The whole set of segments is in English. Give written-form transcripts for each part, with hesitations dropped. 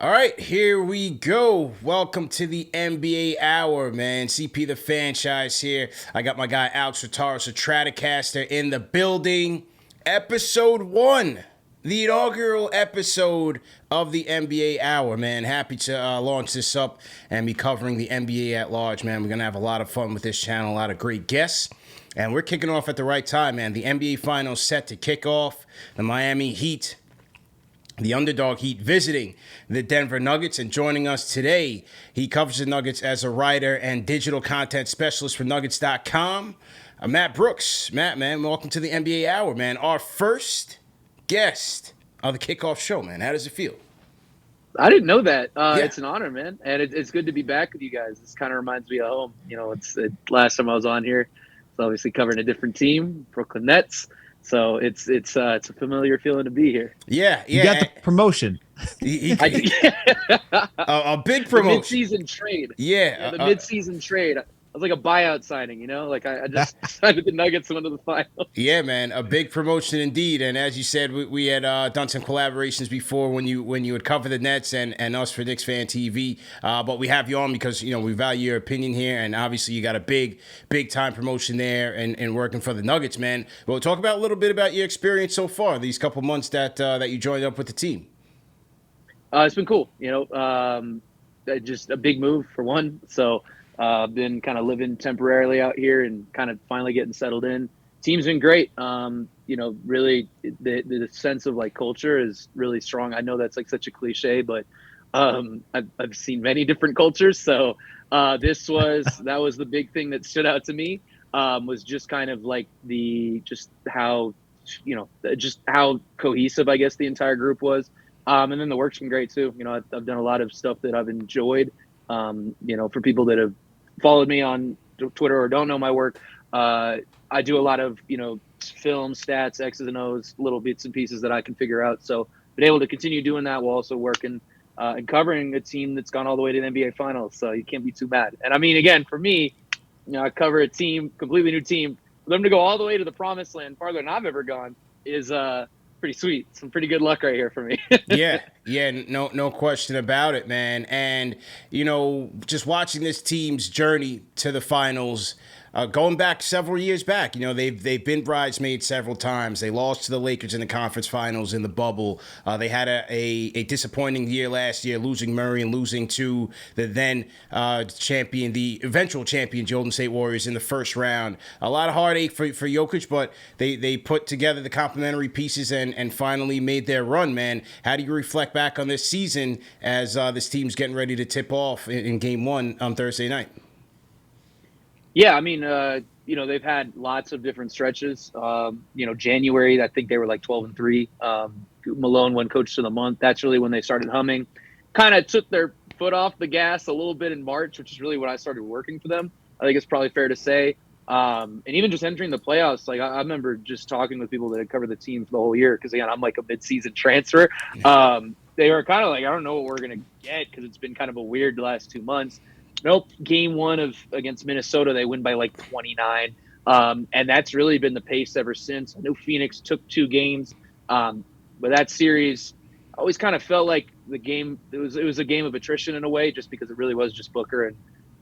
All right, here we go. Welcome to the NBA Hour, man. CP the franchise here. I got my guy Alex Rotaro, Stratocaster in the building. Episode 1, the inaugural episode of the NBA Hour, man. Happy to launch this up and be covering the NBA at large, man. We're going to have a lot of fun with this channel, a lot of great guests. And we're kicking off at the right time, man. The NBA Finals set to kick off. The Miami Heat, the underdog Heat, visiting the Denver Nuggets, and joining us today, he covers the Nuggets as a writer and digital content specialist for Nuggets.com, Matt Brooks. Matt, man, welcome to the NBA Hour, man. Our first guest of the kickoff show, man. How does it feel? I didn't know that. It's an honor, man, and it's good to be back with you guys. This kind of reminds me of home. You know, it's the last time I was on here. It's obviously covering a different team, Brooklyn Nets. So it's a familiar feeling to be here. Yeah. You got the promotion. A big promotion. The mid-season trade. Yeah, the mid-season trade. I was like a buyout signing, you know? Like I just signed with the Nuggets and went to the finals. Yeah, man, a big promotion indeed. And as you said, we had done some collaborations before when you would cover the Nets and us for Knicks Fan TV. But we have you on because, you know, we value your opinion here. And obviously you got a big time promotion there and working for the Nuggets, man. Well, talk about a little bit about your experience so far, these couple months that you joined up with the team. It's been cool, you know, just a big move for one. So been kind of living temporarily out here and kind of finally getting settled in. Team's been great. You know, really the sense of like culture is really strong. I know that's like such a cliche, but I've seen many different cultures. So that was the big thing that stood out to me, was just kind of like just how cohesive, I guess, the entire group was. And then the work's been great too. You know, I've done a lot of stuff that I've enjoyed. You know, for people that have followed me on Twitter or don't know my work, I do a lot of, you know, film stats, X's and O's, little bits and pieces that I can figure out. So been able to continue doing that while also working and covering a team that's gone all the way to the NBA Finals. So you can't be too bad. And I mean, again, for me, you know, I cover a team, completely new team. For them to go all the way to the promised land, farther than I've ever gone, is pretty sweet. Some pretty good luck right here for me. Yeah, no question about it, man. And, you know, just watching this team's journey to the finals, going back several years back, you know, they've been bridesmaids several times. They lost to the Lakers in the conference finals in the bubble. They had a disappointing year last year, losing Murray and losing to the then champion, the eventual champion, Golden State Warriors in the first round. A lot of heartache for Jokic, but they put together the complementary pieces and finally made their run, man. How do you reflect back on this season as this team's getting ready to tip off in game 1 on Thursday night? Yeah, I mean, you know, they've had lots of different stretches. You know, January, I think they were like 12-3. Malone won Coach of the Month. That's really when they started humming. Kind of took their foot off the gas a little bit in March, which is really when I started working for them. I think it's probably fair to say. And even just entering the playoffs, like I remember just talking with people that had covered the team for the whole year, because again, I'm like a mid-season transfer. They were kind of like, I don't know what we're going to get, because it's been kind of a weird last 2 months. Nope. Game 1 against Minnesota, they win by like 29. And that's really been the pace ever since. I know Phoenix took 2 games. But that series always kind of felt like the game, it was a game of attrition in a way, just because it really was just Booker and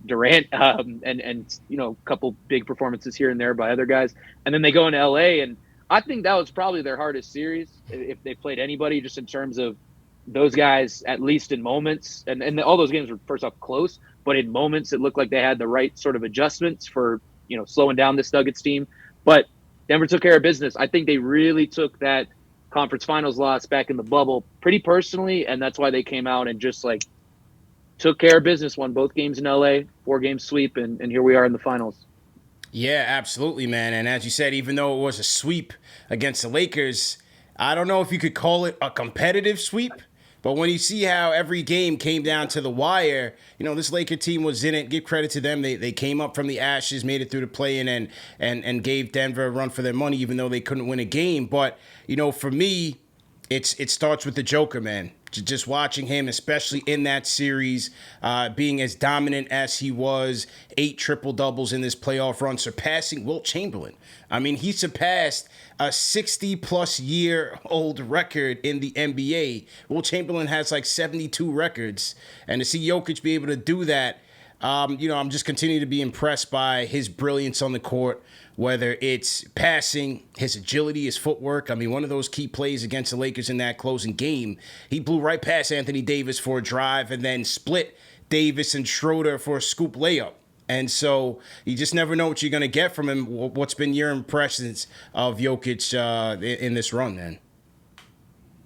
Durant, and you know, a couple big performances here and there by other guys. And then they go into LA, and I think that was probably their hardest series if they played anybody, just in terms of those guys, at least in moments. And all those games were first off close, but in moments it looked like they had the right sort of adjustments for, you know, slowing down this Nuggets team. But Denver took care of business. I think they really took that conference finals loss back in the bubble pretty personally, and that's why they came out and just like took care of business, won both games in LA, 4-game sweep, and here we are in the finals. Yeah, absolutely, man. And as you said, even though it was a sweep against the Lakers, I don't know if you could call it a competitive sweep. But when you see how every game came down to the wire, you know, this Laker team was in it. Give credit to them. They came up from the ashes, made it through the play-in, and gave Denver a run for their money, even though they couldn't win a game. But, you know, for me, it starts with the Joker, man. Just watching him, especially in that series, being as dominant as he was, 8 triple doubles in this playoff run, surpassing Wilt Chamberlain. I mean, he surpassed a 60-plus year old record in the NBA. Wilt Chamberlain has like 72 records, and to see Jokic be able to do that, I'm just continuing to be impressed by his brilliance on the court, whether it's passing, his agility, his footwork. I mean, one of those key plays against the Lakers in that closing game, he blew right past Anthony Davis for a drive and then split Davis and Schroeder for a scoop layup. And so you just never know what you're going to get from him. What's been your impressions of Jokic in this run, man?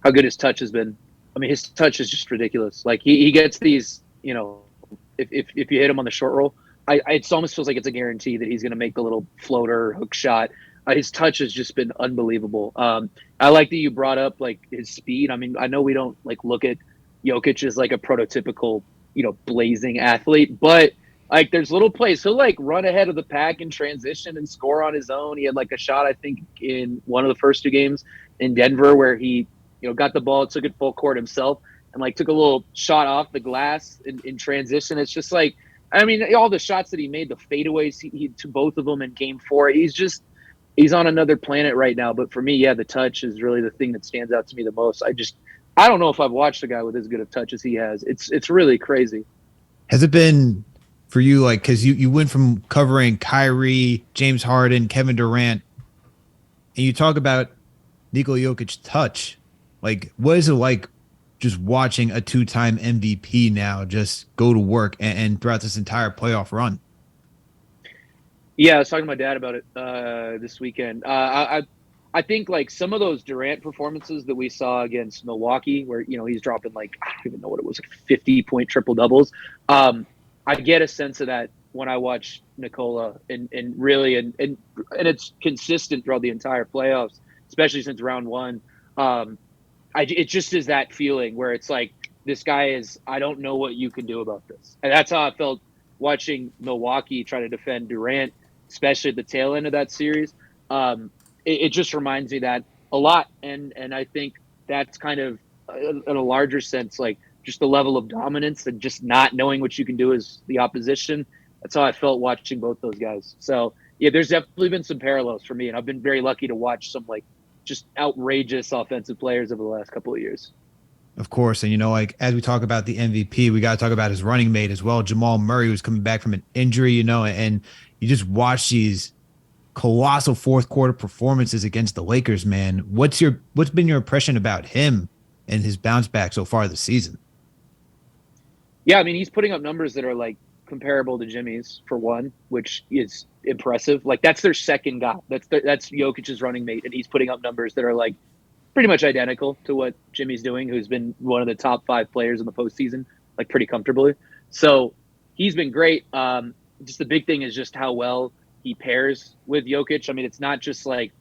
How good his touch has been. I mean, his touch is just ridiculous. Like he gets these, if you hit him on the short roll, it almost feels like it's a guarantee that he's going to make the little floater hook shot. His touch has just been unbelievable. I like that you brought up like his speed. I mean, I know we don't like look at Jokic as like a prototypical, blazing athlete, but like there's little plays. He'll like run ahead of the pack in transition and score on his own. He had like a shot, I think, in one of the first 2 games in Denver where he, got the ball, took it full court himself, and like took a little shot off the glass in transition. It's just like, I mean, all the shots that he made, the fadeaways he to both of them in Game 4. He's on another planet right now. But for me, yeah, the touch is really the thing that stands out to me the most. I don't know if I've watched a guy with as good a touch as he has. It's really crazy. Has it been for you, like, because you went from covering Kyrie, James Harden, Kevin Durant, and you talk about Nikola Jokic touch. Like, what is it like just watching a 2-time MVP now just go to work and throughout this entire playoff run? Yeah, I was talking to my dad about it this weekend. I think like some of those Durant performances that we saw against Milwaukee, where he's dropping like I don't even know what it was, like 50-point triple doubles. I get a sense of that when I watch Nikola, and really and it's consistent throughout the entire playoffs, especially since round 1. It just is that feeling where it's like this guy is. I don't know what you can do about this, and that's how I felt watching Milwaukee try to defend Durant, especially at the tail end of that series. It just reminds me that a lot, and I think that's kind of in a larger sense, like just the level of dominance and just not knowing what you can do as the opposition. That's how I felt watching both those guys. So yeah, there's definitely been some parallels for me, and I've been very lucky to watch some like just outrageous offensive players over the last couple of years. Of course. And, like as we talk about the MVP, we got to talk about his running mate as well, Jamal Murray, who's coming back from an injury, and you just watch these colossal fourth quarter performances against the Lakers, man. What's been your impression about him and his bounce back so far this season? Yeah, I mean, he's putting up numbers that are like comparable to Jimmy's for one, which is impressive. Like that's their second guy. That's Jokic's running mate, and he's putting up numbers that are like pretty much identical to what Jimmy's doing, who's been one of the top 5 players in the postseason, like pretty comfortably. So he's been great. Just the big thing is just how well he pairs with Jokic. I mean, it's not just like,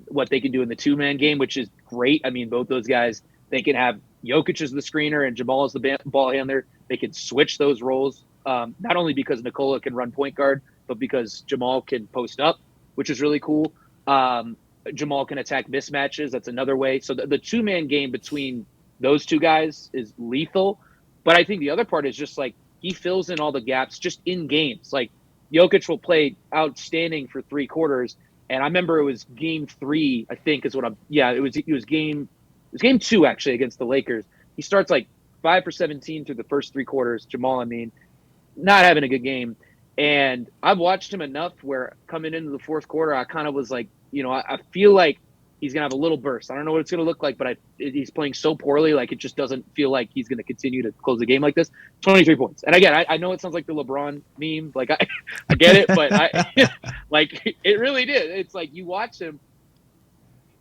what they can do in the 2-man game, which is great. I mean, both those guys, they can have Jokic as the screener and Jamal as the ball handler. They can switch those roles, not only because Nikola can run point guard, but because Jamal can post up, which is really cool. Jamal can attack mismatches. That's another way. So the 2-man game between those 2 guys is lethal. But I think the other part is just like he fills in all the gaps just in games. Like Jokic will play outstanding for 3 quarters. And I remember it was game 3, I think is what it was game 2 actually against the Lakers. He starts like 5 for 17 through the first 3 quarters. Jamal, I mean, not having a good game. And I've watched him enough where coming into the fourth quarter, I kind of was like, I feel like he's going to have a little burst. I don't know what it's going to look like, but he's playing so poorly. Like it just doesn't feel like he's going to continue to close the game like this. 23 points. And again, I know it sounds like the LeBron meme. Like I get it, but like it really did. It's like you watch him,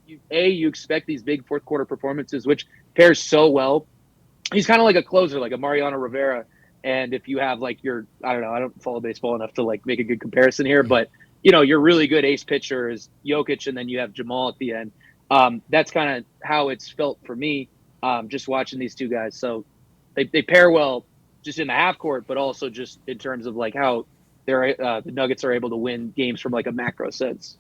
you expect these big fourth quarter performances, which pairs so well. He's kind of like a closer, like a Mariano Rivera. And if you have like I don't know, I don't follow baseball enough to like make a good comparison here, but your really good ace pitcher is Jokic, and then you have Jamal at the end. That's kind of how it's felt for me, just watching these 2 guys. So they pair well just in the half court, but also just in terms of like how the Nuggets are able to win games from like a macro sense.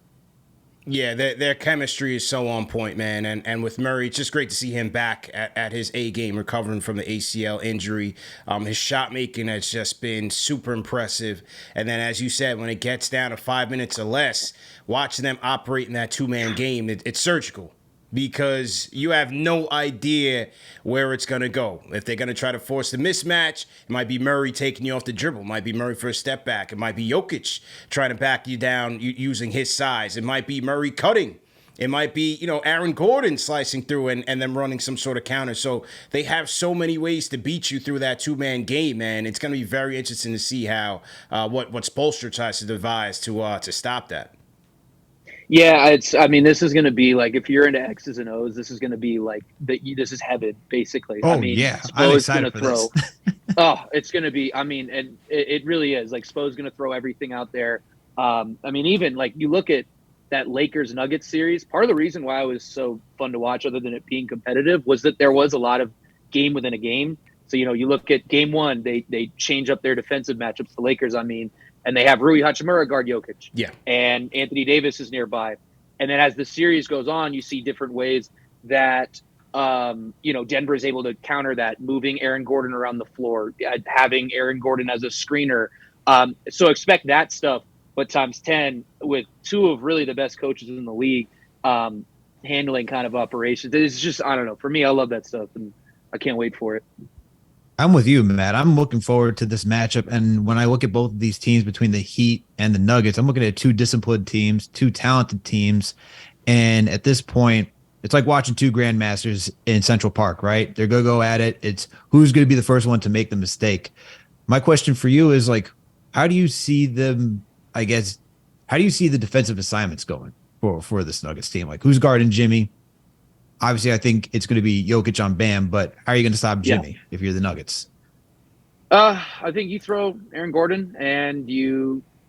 Yeah, their chemistry is so on point, man. And with Murray, it's just great to see him back at his A game, recovering from the ACL injury. His shot making has just been super impressive. And then, as you said, when it gets down to 5 minutes or less, watching them operate in that 2-man game, it's surgical. Because you have no idea where it's going to go. If they're going to try to force the mismatch, it might be Murray taking you off the dribble. It might be Murray for a step back. It might be Jokic trying to back you down using his size. It might be Murray cutting. It might be, Aaron Gordon slicing through and then running some sort of counter. So they have so many ways to beat you through that 2-man game, man. It's going to be very interesting to see how what Spoelstra tries to devise to stop that. Yeah, this is going to be like, if you're into X's and O's, this is going to be like this is heaven, basically. Oh, yeah. I'm excited for this. It's going to be, and it really is. Like, Spo's going to throw everything out there. Even like you look at that Lakers Nuggets series, part of the reason why it was so fun to watch, other than it being competitive, was that there was a lot of game within a game. So, you look at game one, they change up their defensive matchups, the Lakers, and they have Rui Hachimura guard Jokic. Yeah. And Anthony Davis is nearby. And then as the series goes on, you see different ways that, Denver is able to counter that, moving Aaron Gordon around the floor, having Aaron Gordon as a screener. So expect that stuff, but times 10 with two of really the best coaches in the league handling kind of operations. It's just, I don't know. For me, I love that stuff, and I can't wait for it. I'm with you, Matt. I'm looking forward to this matchup. And when I look at both of these teams, between the Heat and the Nuggets, I'm looking at two disciplined teams, two talented teams. And at this point, it's like watching two grandmasters in Central Park, right? They're going to go at it. It's who's going to be the first one to make the mistake. My question for you is, like, how do you see them, how do you see the defensive assignments going for this Nuggets team? Like, who's guarding Jimmy? Obviously, I think it's going to be Jokic on Bam, but how are you going to stop Jimmy if you're the Nuggets? I think you throw Aaron Gordon, and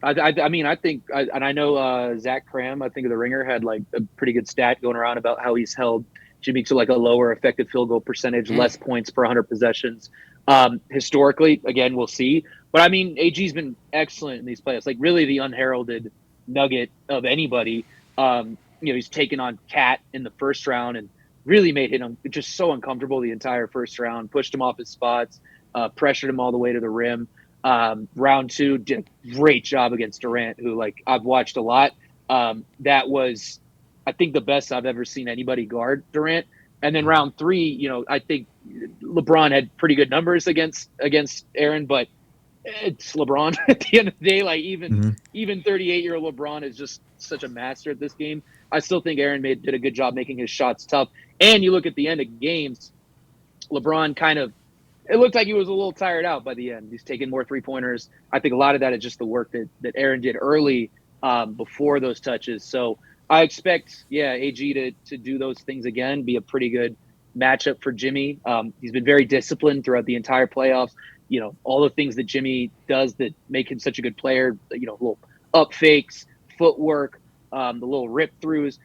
I think I know Zach Cram, I think of The Ringer, had like a pretty good stat going around about how he's held Jimmy to like a lower effective field goal percentage, less points per 100 possessions. Historically, again, we'll see. But AG's been excellent in these playoffs, like really the unheralded nugget of anybody. He's taken on Cat in the first round and really made him just so uncomfortable the entire first round, pushed him off his spots, pressured him all the way to the rim. Round two, did a great job against Durant, who, like, I've watched a lot. That was, I think, the best I've ever seen anybody guard Durant. And then round three, I think LeBron had pretty good numbers against Aaron, but it's LeBron at the end of the day. Like, even 38-year-old LeBron is just such a master at this game. I still think Aaron did a good job making his shots tough. And you look at the end of games, LeBron it looked like he was a little tired out by the end. He's taking more three-pointers. I think a lot of that is just the work that Aaron did early before those touches. So I expect, AG to do those things again, be a pretty good matchup for Jimmy. He's been very disciplined throughout the entire playoffs. All the things that Jimmy does that make him such a good player, little up fakes, footwork, the little rip throughs.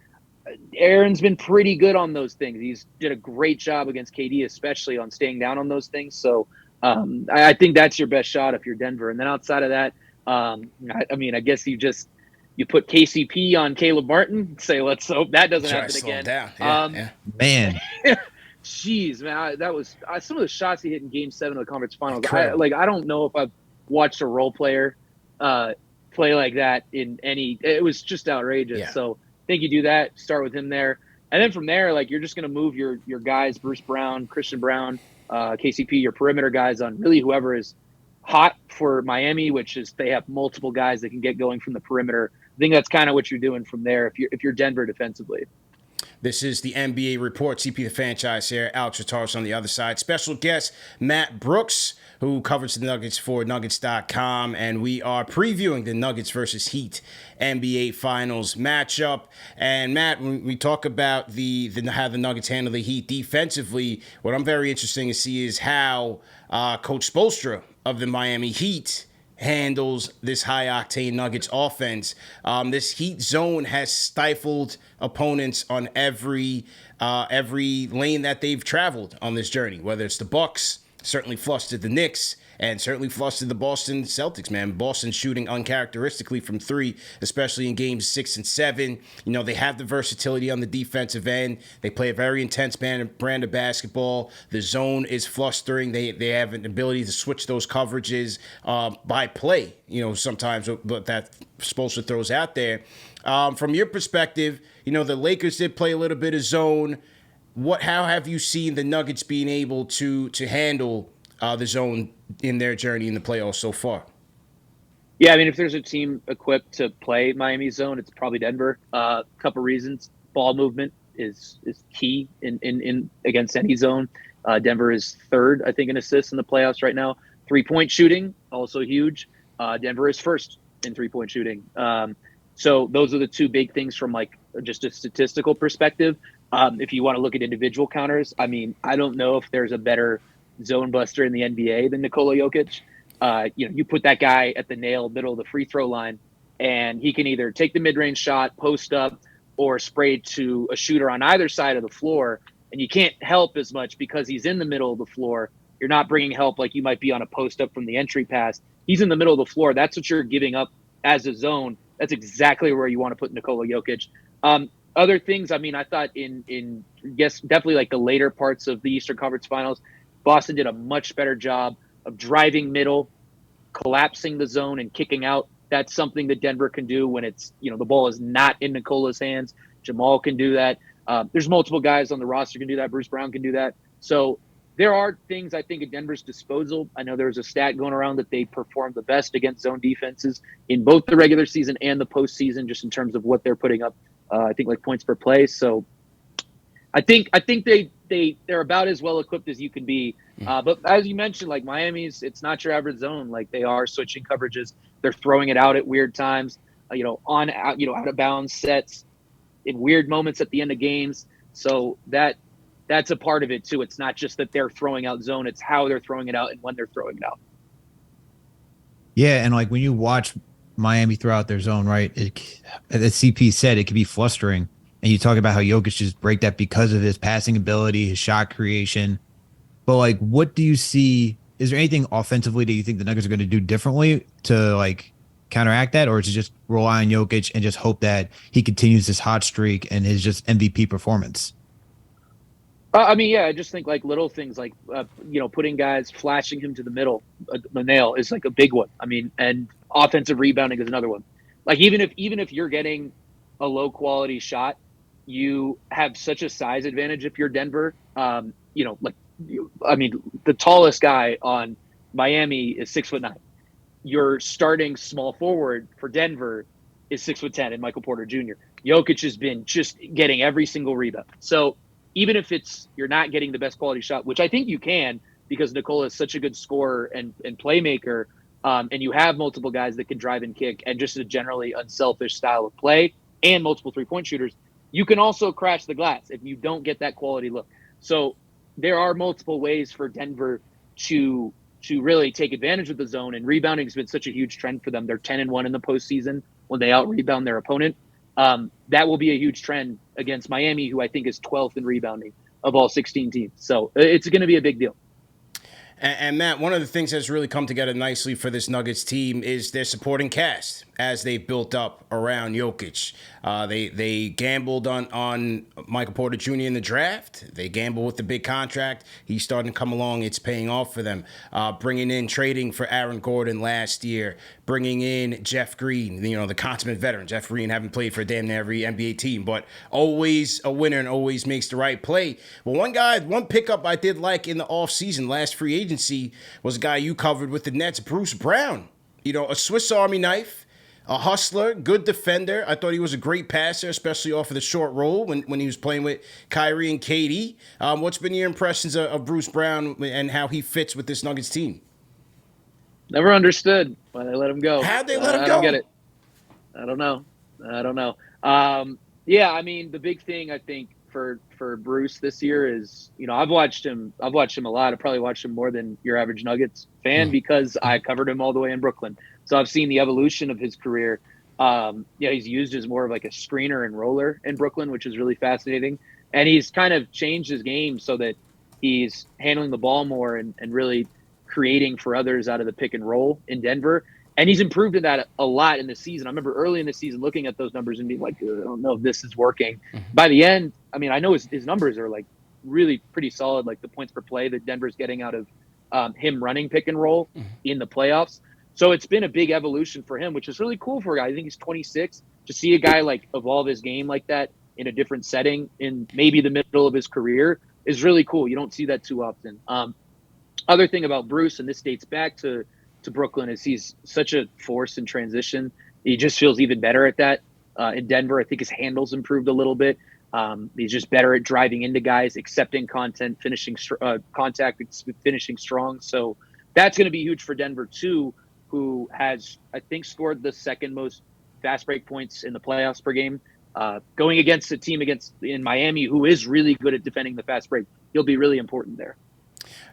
Aaron's been pretty good on those things. He's did a great job against KD, especially on staying down on those things. So I think that's your best shot if you're Denver. And then outside of that, I guess you put KCP on Caleb Martin. Say, let's hope that doesn't happen again. Yeah. Man. Jeez, man, that was some of the shots he hit in Game 7 of the conference finals. I don't know if I've watched a role player play like that in any. It was just outrageous. Yeah. So I think you do that. Start with him there, and then from there, like, you're just going to move your guys, Bruce Brown, Christian Brown, KCP, your perimeter guys on really whoever is hot for Miami, which is they have multiple guys that can get going from the perimeter. I think that's kind of what you're doing from there if you're Denver defensively. This is the NBA Report. CP the Franchise here. Alex Rataris on the other side. Special guest, Matt Brooks, who covers the Nuggets for Nuggets.com. And we are previewing the Nuggets versus Heat NBA Finals matchup. And Matt, when we talk about how the Nuggets handle the Heat defensively, what I'm very interested to see is how Coach Spoelstra of the Miami Heat handles this high-octane Nuggets offense. This Heat zone has stifled opponents on every lane that they've traveled on this journey, whether it's the Bucks, certainly flustered the Knicks, and certainly flustered the Boston Celtics, man. Boston shooting uncharacteristically from three, especially in games 6 and 7. You know, they have the versatility on the defensive end. They play a very intense brand of basketball. The zone is flustering. They have an ability to switch those coverages by play, you know, sometimes what that Spoelstra throws out there. From your perspective, you know, the Lakers did play a little bit of zone. How have you seen the Nuggets being able to handle the zone in their journey in the playoffs so far? Yeah, I mean, if there's a team equipped to play Miami zone, it's probably Denver. Couple reasons: ball movement is key in against any zone. Denver is third, I think, in assists in the playoffs right now. 3-point shooting also huge. Denver is first in 3-point shooting. So those are the two big things from like just a statistical perspective. If you want to look at individual counters, I mean, I don't know if there's a better zone buster in the NBA than Nikola Jokic. You put that guy at the middle of the free throw line, and he can either take the mid-range shot, post up, or spray to a shooter on either side of the floor. And you can't help as much because he's in the middle of the floor. You're not bringing help like you might be on a post up from the entry pass. He's in the middle of the floor. That's what you're giving up as a zone. That's exactly where you want to put Nikola Jokic. Other things, I mean, I thought definitely like the later parts of the Eastern Conference Finals, Boston did a much better job of driving middle, collapsing the zone, and kicking out. That's something that Denver can do when it's, the ball is not in Nikola's hands. Jamal can do that. There's multiple guys on the roster can do that. Bruce Brown can do that. So there are things I think at Denver's disposal. I know there was a stat going around that they performed the best against zone defenses in both the regular season and the postseason, just in terms of what they're putting up. I think like points per play. So I think they're about as well equipped as you can be. But as you mentioned, like Miami's, it's not your average zone. Like they are switching coverages. They're throwing it out at weird times, out of bounds sets in weird moments at the end of games. So that's a part of it too. It's not just that they're throwing out zone, it's how they're throwing it out and when they're throwing it out. Yeah. And like when you watch Miami throw out their zone, right? As CP said, it could be flustering. And you talk about how Jokic just break that because of his passing ability, his shot creation. But like, what do you see? Is there anything offensively that you think the Nuggets are going to do differently to like counteract that? Or is it just rely on Jokic and just hope that he continues this hot streak and his just MVP performance? I mean, yeah, I just think like little things like, putting guys, flashing him to the middle, the nail is like a big one. I mean, and offensive rebounding is another one. Like even if you're getting a low quality shot, you have such a size advantage if you're Denver. The tallest guy on Miami is 6'9". Your starting small forward for Denver is 6'10" and Michael Porter Jr. Jokic has been just getting every single rebound. So even if you're not getting the best quality shot, which I think you can because Nikola is such a good scorer and playmaker, and you have multiple guys that can drive and kick and just a generally unselfish style of play and multiple 3-point shooters, you can also crash the glass if you don't get that quality look. So there are multiple ways for Denver to really take advantage of the zone, and rebounding has been such a huge trend for them. They're 10-1 in the postseason when they out-rebound their opponent. That will be a huge trend against Miami, who I think is 12th in rebounding of all 16 teams. So it's going to be a big deal. And Matt, one of the things that's really come together nicely for this Nuggets team is their supporting cast as they built up around Jokic. They gambled on Michael Porter Jr. in the draft. They gambled with the big contract. He's starting to come along. It's paying off for them. Trading for Aaron Gordon last year, bringing in Jeff Green, the consummate veteran. Jeff Green haven't played for damn near every NBA team, but always a winner and always makes the right play. Well, one pickup I did like in the offseason, last free agency, was a guy you covered with the Nets, Bruce Brown. A Swiss Army knife, a hustler, good defender. I thought he was a great passer, especially off of the short roll when he was playing with Kyrie and KD. What's been your impressions of Bruce Brown and how he fits with this Nuggets team? Never understood why they let him go. How'd they let him go? I don't get it. I don't know. Yeah, I mean, the big thing I think for Bruce this year is, I've watched him a lot. I probably watched him more than your average Nuggets fan because I covered him all the way in Brooklyn. So I've seen the evolution of his career. He's used as more of like a screener and roller in Brooklyn, which is really fascinating. And he's kind of changed his game so that he's handling the ball more and really creating for others out of the pick and roll in Denver. And he's improved in that a lot in the season. I remember early in the season looking at those numbers and being like, I don't know if this is working. By the end, I mean, I know his numbers are like really pretty solid, like the points per play that Denver's getting out of him running pick and roll in the playoffs. So it's been a big evolution for him, which is really cool for a guy. I think he's 26. To see a guy like evolve his game like that in a different setting in maybe the middle of his career is really cool. You don't see that too often. Other thing about Bruce, and this dates back to Brooklyn, is he's such a force in transition. He just feels even better at that. In Denver, I think his handle's improved a little bit. He's just better at driving into guys, accepting contact, finishing strong. So that's going to be huge for Denver too, who has, I think, scored the second most fast break points in the playoffs per game. Going against a team in Miami who is really good at defending the fast break, he'll be really important there.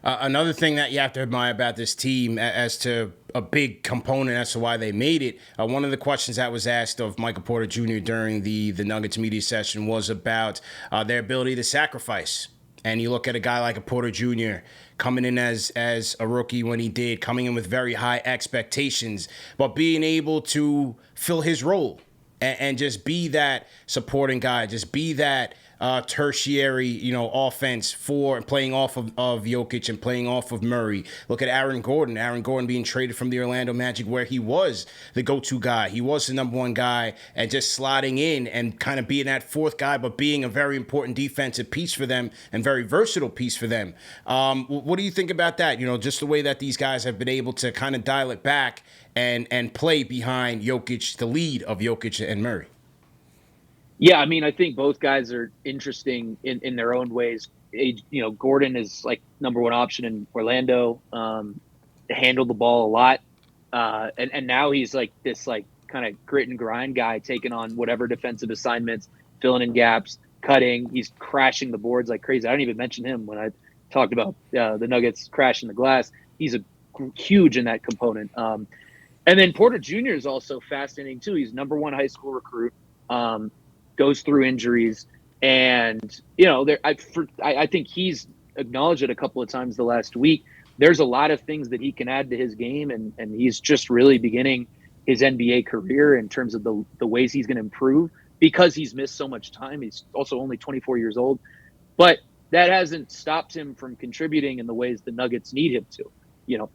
Another thing that you have to admire about this team as to a big component as to why they made it, one of the questions that was asked of Michael Porter Jr. during the Nuggets media session was about their ability to sacrifice. And you look at a guy like a Porter Jr. coming in as a rookie when he did, coming in with very high expectations, but being able to fill his role and just be that supporting guy, just be that tertiary, offense for playing off of Jokic and playing off of Murray. Look at Aaron Gordon. Aaron Gordon being traded from the Orlando Magic, where he was the go-to guy. He was the number one guy, and just slotting in and kind of being that fourth guy, but being a very important defensive piece for them and very versatile piece for them. What do you think about that? Just the way that these guys have been able to kind of dial it back and play behind Jokic, the lead of Jokic and Murray. Yeah, I mean, I think both guys are interesting in their own ways. Gordon is like number one option in Orlando, handled the ball a lot. And now he's like this like kind of grit and grind guy, taking on whatever defensive assignments, filling in gaps, cutting. He's crashing the boards like crazy. I don't even mention him when I talked about the Nuggets crashing the glass. He's huge in that component. And then Porter Jr. is also fascinating too. He's number one high school recruit. Goes through injuries, and I think he's acknowledged it a couple of times the last week. There's a lot of things that he can add to his game, and he's just really beginning his NBA career in terms of the ways he's going to improve because he's missed so much time. He's also only 24 years old, but that hasn't stopped him from contributing in the ways the Nuggets need him to.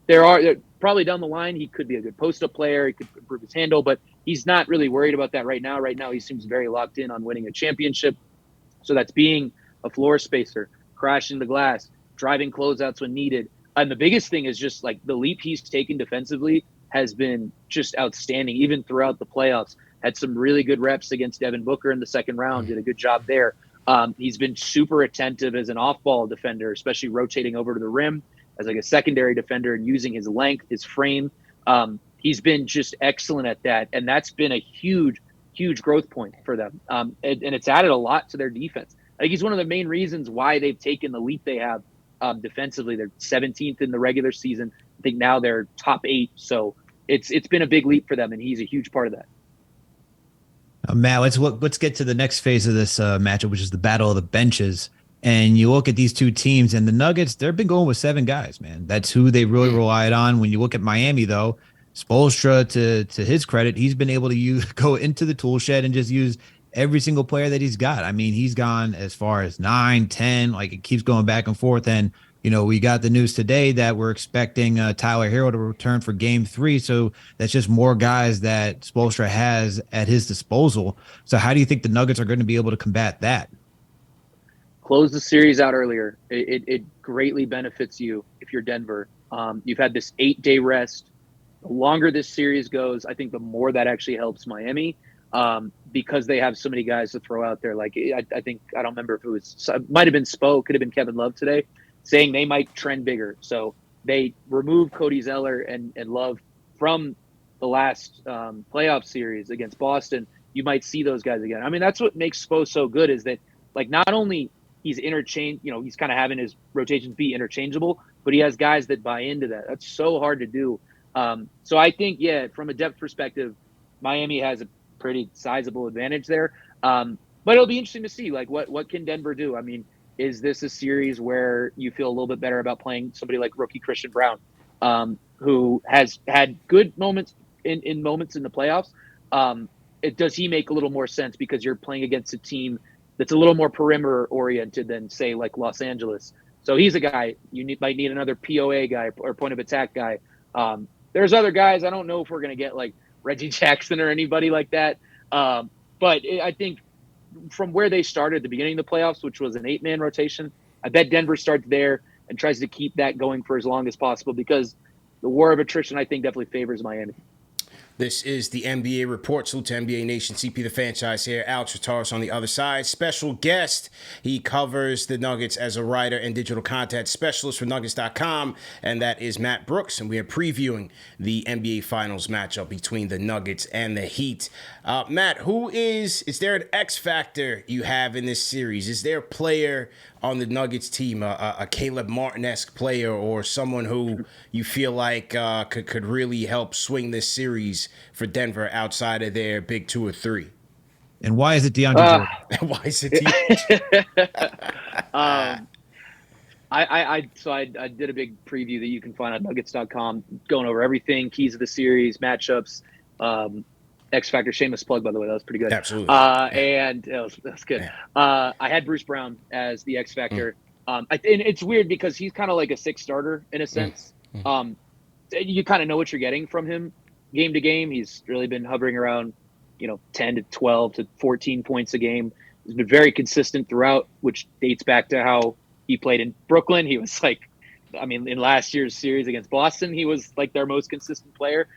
There probably down the line, he could be a good post-up player. He could improve his handle, but he's not really worried about that right now. Right now, he seems very locked in on winning a championship. So that's being a floor spacer, crashing the glass, driving closeouts when needed. And the biggest thing is just like the leap he's taken defensively has been just outstanding, even throughout the playoffs. Had some really good reps against Devin Booker in the second round, did a good job there. He's been super attentive as an off-ball defender, especially rotating over to the rim as like a secondary defender and using his length, his frame. He's been just excellent at that. And that's been a huge, huge growth point for them. And it's added a lot to their defense. I think he's one of the main reasons why they've taken the leap they have defensively. They're 17th in the regular season. I think now they're top 8. So it's been a big leap for them, and he's a huge part of that. Matt, let's get to the next phase of this matchup, which is the battle of the benches. And you look at these two teams, and the Nuggets, they've been going with 7 guys, man. That's who they really relied on. When you look at Miami, though, Spoelstra, to his credit, he's been able to go into the tool shed and just use every single player that he's got. I mean, he's gone as far as 9, 10, like it keeps going back and forth. And, we got the news today that we're expecting Tyler Hero to return for game 3. So that's just more guys that Spoelstra has at his disposal. So how do you think the Nuggets are going to be able to combat that? Close the series out earlier. It greatly benefits you if you're Denver. You've had this 8-day rest. The longer this series goes, I think the more that actually helps Miami because they have so many guys to throw out there. Like I think, I don't remember if it might have been Spo, could have been Kevin Love today, saying they might trend bigger. So they removed Cody Zeller and Love from the last playoff series against Boston. You might see those guys again. I mean, that's what makes Spo so good is that like not only he's he's kind of having his rotations be interchangeable, but he has guys that buy into that. That's so hard to do. So I think, from a depth perspective, Miami has a pretty sizable advantage there. But it'll be interesting to see, like, what can Denver do? I mean, is this a series where you feel a little bit better about playing somebody like rookie Christian Brown? who has had good moments in moments in the playoffs. Does he make a little more sense because you're playing against a team that's a little more perimeter oriented than say like Los Angeles? So he's a guy might need another POA guy or point of attack guy. There's other guys. I don't know if we're going to get like Reggie Jackson or anybody like that. But I think from where they started at the beginning of the playoffs, which was an 8-man rotation, I bet Denver starts there and tries to keep that going for as long as possible because the war of attrition, I think, definitely favors Miami. This is the NBA Report. Salute to NBA Nation. CP the franchise here. Alex Rataris on the other side. Special guest. He covers the Nuggets as a writer and digital content specialist for Nuggets.com. And that is Matt Brooks. And we are previewing the NBA Finals matchup between the Nuggets and the Heat. Matt, is there an X factor you have in this series? Is there a player on the Nuggets team, a Caleb Martin-esque player or someone who you feel like could really help swing this series for Denver outside of their big 2 or 3? And why is it DeAndre Jordan? Why is it DeAndre? I did a big preview that you can find on Nuggets.com, going over everything, keys of the series, matchups, X Factor, shameless plug, by the way. That was pretty good. Absolutely. And that was good. I had Bruce Brown as the X Factor. And it's weird because he's kind of like a 6 starter in a sense. You kind of know what you're getting from him game to game. He's really been hovering around, 10 to 12 to 14 points a game. He's been very consistent throughout, which dates back to how he played in Brooklyn. He was in last year's series against Boston, he was like their most consistent player.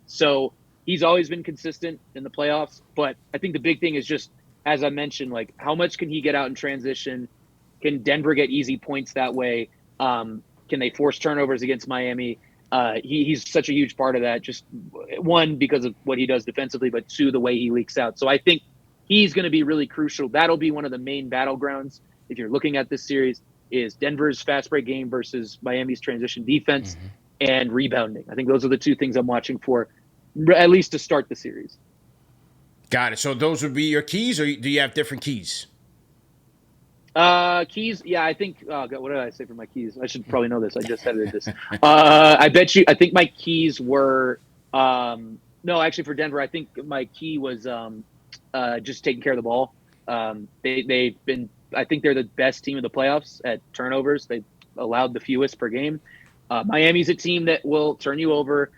So he's always been consistent in the playoffs, but I think the big thing is just, as I mentioned, like how much can he get out in transition? Can Denver get easy points that way? Can they force turnovers against Miami? He's such a huge part of that, just one, because of what he does defensively, but 2, the way he leaks out. So I think he's going to be really crucial. That'll be one of the main battlegrounds if you're looking at this series, is Denver's fast break game versus Miami's transition defense and rebounding. I think those are the 2 things I'm watching for, at least to start the series. Got it. So those would be your keys, or do you have different keys? Keys. Yeah, I think, what did I say for my keys? I should probably know this. I just edited this. I think my keys were, no, actually for Denver, I think my key was, just taking care of the ball. They've been, I think they're the best team in the playoffs at turnovers. They've allowed the fewest per game. Miami's a team that will turn you over,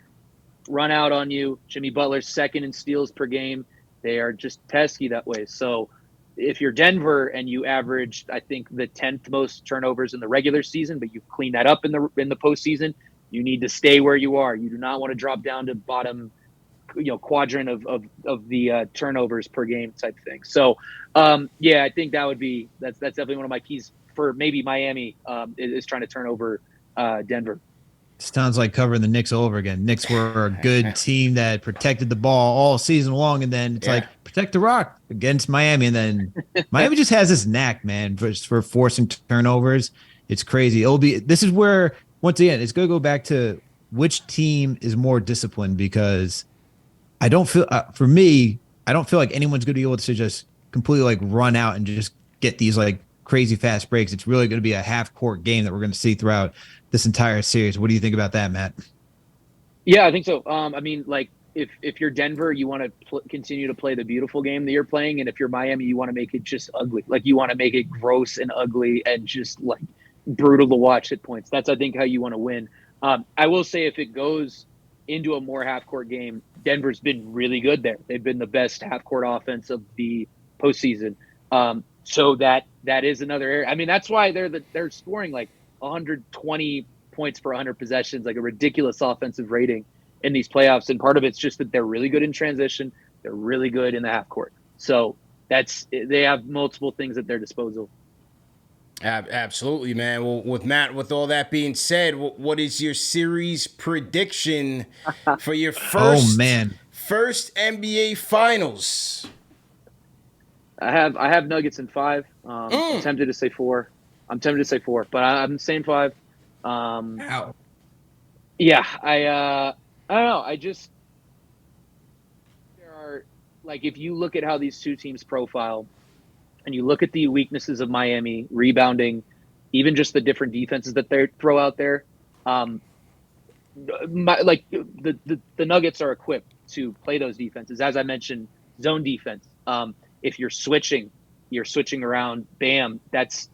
run out on you. Jimmy Butler's second in steals per game. They are just pesky that way. So if you're Denver and you averaged, I think, the 10th most turnovers in the regular season, but you clean that up in the postseason, you need to stay where you are. You do not want to drop down to bottom, quadrant of the turnovers per game type thing. So, I think that's definitely one of my keys for maybe Miami is trying to turn over Denver. Sounds like covering the Knicks all over again. Knicks were a good team that protected the ball all season long, and then it's like protect the rock against Miami, and then Miami just has this knack, man, for forcing turnovers. It's crazy. This is where, once again, it's going to go back to which team is more disciplined, because I don't feel for me, I don't feel like anyone's going to be able to just completely like run out and just get these like crazy fast breaks. It's really going to be a half court game that we're going to see throughout this entire series. What do you think about that, Matt? Yeah, I think so. If you're Denver, you want to continue to play the beautiful game that you're playing, and if you're Miami, you want to make it just ugly. Like you want to make it gross and ugly and just like brutal to watch at points. That's, I think, how you want to win. I will say, if it goes into a more half court game, Denver's been really good there. They've been the best half court offense of the postseason. So that is another area. I mean, that's why they're scoring like 120 points per 100 possessions, like a ridiculous offensive rating in these playoffs. And part of it's just that they're really good in transition. They're really good in the half court. So they have multiple things at their disposal. Absolutely, man. Well, with all that being said, what is your series prediction for your first NBA Finals? I have Nuggets in 5. I'm tempted to say 4. But I'm saying 5. Wow. Yeah, I don't know. There are, like, if you look at how these 2 teams profile, and you look at the weaknesses of Miami, rebounding, even just the different defenses that they throw out there, the Nuggets are equipped to play those defenses. As I mentioned, zone defense. If you're switching around Bam. That's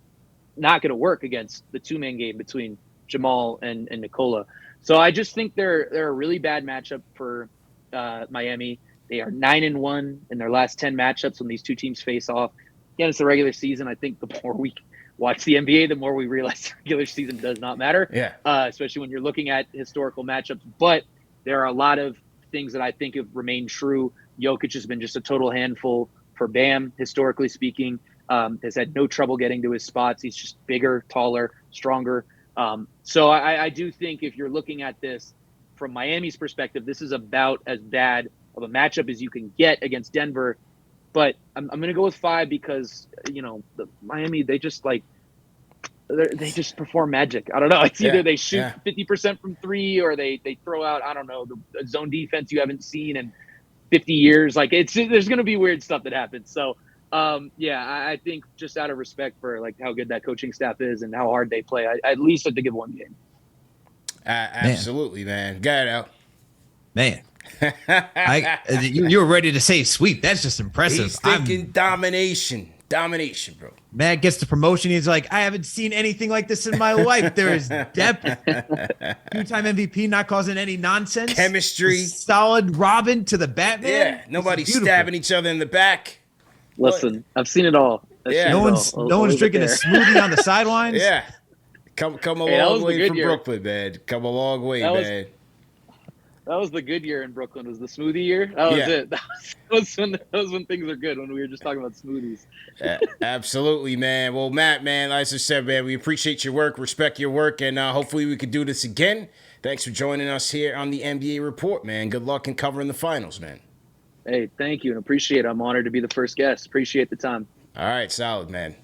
not going to work against the two-man game between Jamal and Nikola. So I just think they're a really bad matchup for Miami. They are 9-1 in their last 10 matchups when these two teams face off. Again, it's the regular season. I think the more we watch the NBA, the more we realize the regular season does not matter. Yeah. Especially when you're looking at historical matchups. But there are a lot of things that I think have remained true. Jokic has been just a total handful for Bam, historically speaking. Has had no trouble getting to his spots. He's just bigger, taller, stronger. So I do think if you're looking at this from Miami's perspective, this is about as bad of a matchup as you can get against Denver. But I'm going to go with 5 because, Miami, they just perform magic. I don't know. It's either they shoot 50% from 3 or they throw out, I don't know, the zone defense you haven't seen in 50 years. There's going to be weird stuff that happens. So, I think just out of respect for how good that coaching staff is and how hard they play, I at least have to give 1 game. Absolutely, man. Got it out. Man. You were ready to say sweep. That's just impressive. He's thinking domination, bro. Matt gets the promotion. He's like, I haven't seen anything like this in my life. There is depth. 2-time MVP, not causing any nonsense. Chemistry. Solid Robin to the Batman. Yeah, nobody's stabbing each other in the back. Listen, I've seen it all. No one's drinking a smoothie on the sidelines. Yeah. Come a long way from Brooklyn, man. Come a long way, man. That was the good year in Brooklyn. Was the smoothie year? That was it. That was when things are good. When we were just talking about smoothies. Absolutely, man. Well, Matt, man, like I said, man, we appreciate your work, respect your work, and hopefully we could do this again. Thanks for joining us here on the NBA Report, man. Good luck in covering the finals, man. Hey, thank you and appreciate it. I'm honored to be the first guest. Appreciate the time. All right, solid, man.